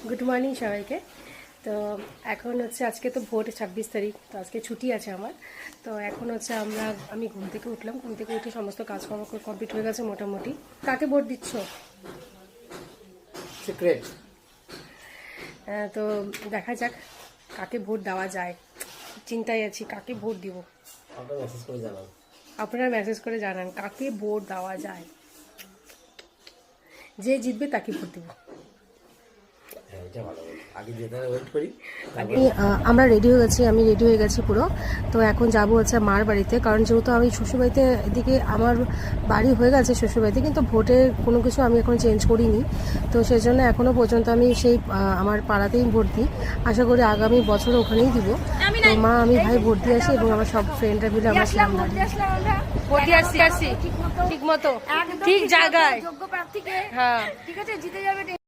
Good morning সবাইকে। তো এখন হচ্ছে আজকে তো ভোট 26 তারিখ, তো আজকে ছুটি আছে আমার। তো এখন হচ্ছে আমি ঘুম থেকে উঠলাম, ঘুম থেকে উঠে সমস্ত কাজকর্ম কমপ্লিট হয়ে গেছে মোটামুটি। কাকে ভোট দিচ্ছ? সিক্রেট। তো দেখা যাক কাকে ভোট দেওয়া যায়, চিন্তায় আছি কাকে ভোট দিব। আপনারা মেসেজ করে জানান কাকে ভোট দেওয়া যায়, যে জিতবে তাকে ভোট দিব। আমরা রেডি হয়ে গেছি, আমি রেডি হয়ে গেছি পুরো। তো এখন যাব হচ্ছে মার বাড়িতে, কারণ যেহেতু আমি শ্বশুরবাড়িতে এদিকে আমার বাড়ি হয়ে গেছে শ্বশুরবাড়িতে, কিন্তু ভোটের কোনো কিছু আমি এখন চেঞ্জ করিনি। তো সেজন্য এখনও পর্যন্ত আমি সেই আমার পাড়াতেই ভোট দিই। আশা করি আগামী বছর ওখানেই দিব। তো মা আমি ভাই ভোট দিয়ে আসি এবং আমার সব ফ্রেন্ডরা মিলে আমরা ভোট দিয়ে আসি ঠিক মতো ঠিক জায়গায়। যোগ্য প্রার্থীকে হ্যাঁ ঠিক আছে জিতে যাবে।